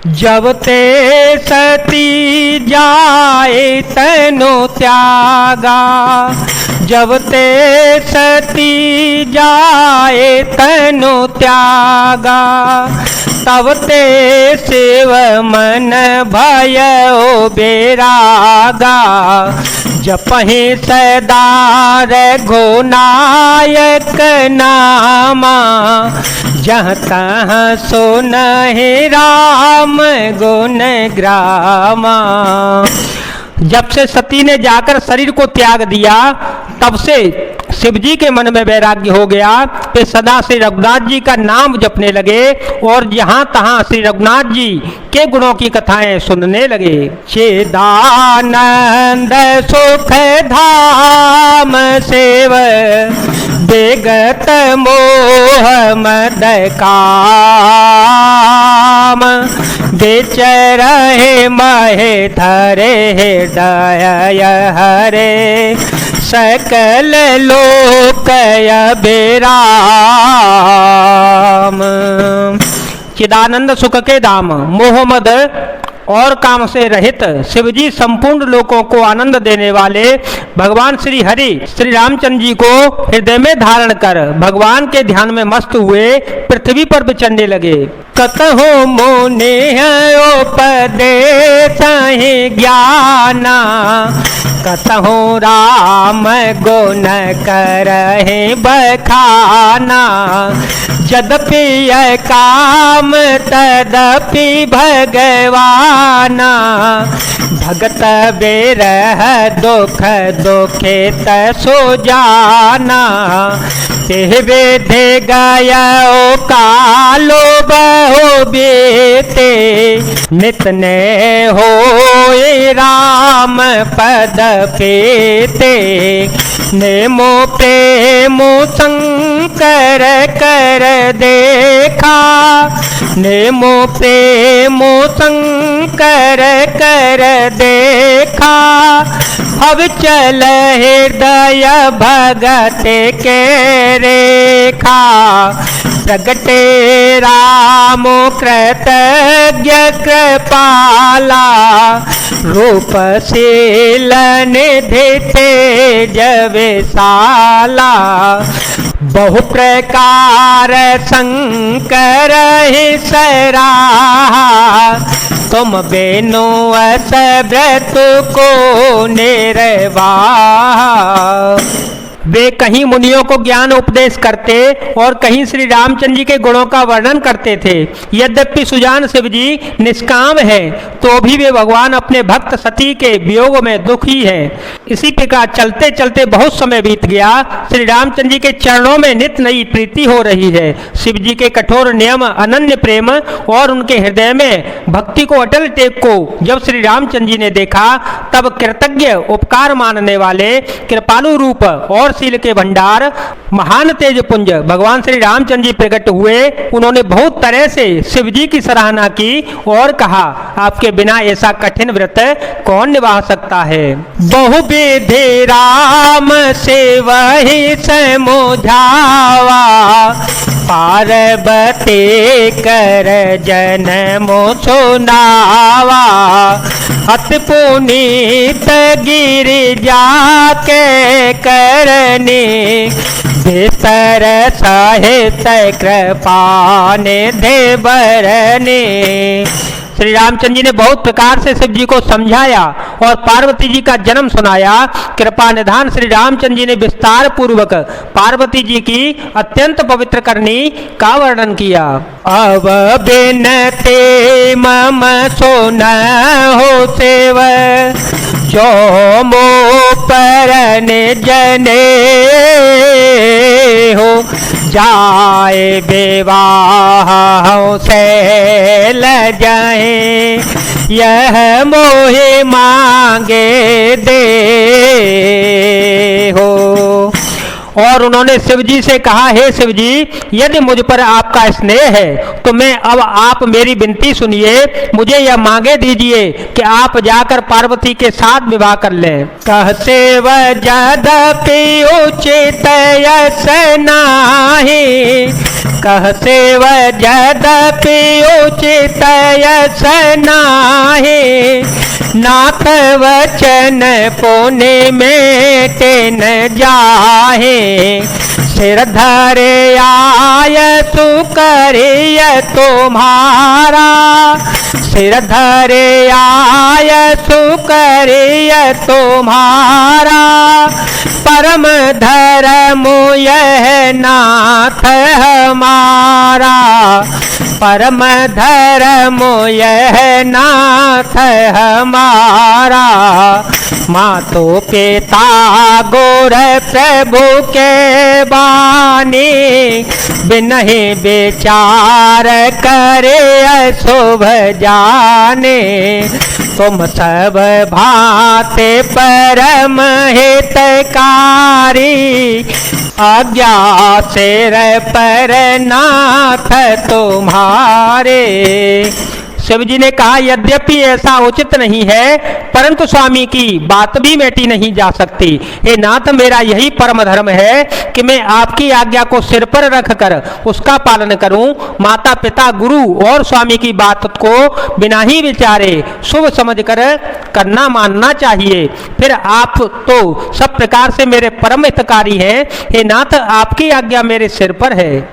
जब ते सती जाए तनु त्यागा, जब ते सती जाए तनु त्यागा, तब ते शिव मन भयो बेरागा। जपहि सदा रघुनायक नामा, जहाँ तहाँ सुनहि राम गुण ग्रामा। जब से सती ने जाकर शरीर को त्याग दिया, तब से शिव जी के मन में वैराग्य हो गया। वे सदा श्री रघुनाथ जी का नाम जपने लगे और जहाँ तहाँ श्री रघुनाथ जी के गुणों की कथाएं सुनने लगे। चिदानंद सुख धाम सेव, विगत मोह मद काम, विचरहि महे धरे हृदय हरे, सकल लोक अभिराम। चिदानंद सुख के धाम, मोह मद और काम से रहित शिवजी संपूर्ण लोकों को आनंद देने वाले भगवान श्री हरि श्री रामचंद्र जी को हृदय में धारण कर भगवान के ध्यान में मस्त हुए पृथ्वी पर विचरने लगे। कतहु मुनि उपदेश ज्ञाना, कतहु राम गुण करहि बखाना, यद्यपि काम तदपि भगवाना, भगत बेरह दुख दुखित सुजाना, तेह विधि गयो कालो बहु बीते, नित ने होए राम पद पेते, नेमो प्रेमो शंकर कर देखा, नेमो प्रेमो शंकर कर देखा, अब चल हृदय भगत के रेखा, प्रगटे रामो कृतज्ञ कृपाला, रूपशील निधि तेज विशाला, बहु प्रकार शंकर ही सराहा, तुम बेनो अस व्रत को निर्वाह। वे कहीं मुनियों को ज्ञान उपदेश करते और कहीं श्री रामचंद्र जी के गुणों का वर्णन करते थे। यद्यपि सुजान शिव जी निष्काम है तो भी वे भगवान अपने भक्त सती के वियोग में दुखी हैं। इसी प्रकार चलते चलते बहुत समय बीत गया। श्री रामचंद्र जी के चरणों में नित नई प्रीति हो रही है। शिव जी के कठोर नियम, अनन्य प्रेम और उनके हृदय में भक्ति को अटल टेक को जब श्री रामचंद्र जी ने देखा, तब कृतज्ञ उपकार मानने वाले कृपालु रूप और शील के भंडार महान तेज पुंज भगवान श्री रामचंद्र जी प्रकट हुए। उन्होंने बहुत तरह से शिव जी की सराहना की और कहा, आपके बिना ऐसा कठिन व्रत कौन निभा सकता है। बहु विधि राम सेवहि समुझावा, पार्वती कर जन्मो सुनावा, अति पुनीत गिरिजा के करनी, भीतर साहित कृपा निधि बरनी। श्री रामचंद्र जी ने बहुत प्रकार से शिव जी को समझाया और पार्वती जी का जन्म सुनाया। कृपा निधान श्री रामचंद्र जी ने विस्तार पूर्वक पार्वती जी की अत्यंत पवित्र करनी का वर्णन किया। अब बिनते मम सुन हो सेव, जो मो पर जने हो, जाए विवाह से ल जाए, यह मोहे मांगे दे हो। और उन्होंने शिव जी से कहा, हे शिव जी, यदि मुझ पर आपका स्नेह है तो मैं अब आप मेरी विनती सुनिए, मुझे यह मांगे दीजिए कि आप जाकर पार्वती के साथ विवाह कर लें। कहते वह यद्यपि उचित यस नाहि, कहते वह यद्यपि उचित यस नाहि, नाथ वचन पुण्य में तेन जाहे, सिर धरे आय सुकरिय तुम्हारा, सिर धरे आय सुकरिय तुम्हारा, परम धर्म यह नाथ हमारा, परम धर्म यह नाथ हमारा, मातो पिता गोर प्रभु के बानी, बिनहि विचार करे अशुभ जाने, तुम सब भांति परम हितकारी, आज्ञा सिर पर नाथ तुम्हारे। शिव जी ने कहा, यद्यपि ऐसा उचित नहीं है, परंतु स्वामी की बात भी मेटी नहीं जा सकती। हे नाथ, मेरा यही परम धर्म है कि मैं आपकी आज्ञा को सिर पर रखकर उसका पालन करूं। माता पिता गुरु और स्वामी की बात को बिना ही विचारे शुभ समझकर करना मानना चाहिए। फिर आप तो सब प्रकार से मेरे परम हितकारी हैं। हे नाथ, आपकी आज्ञा मेरे सिर पर है।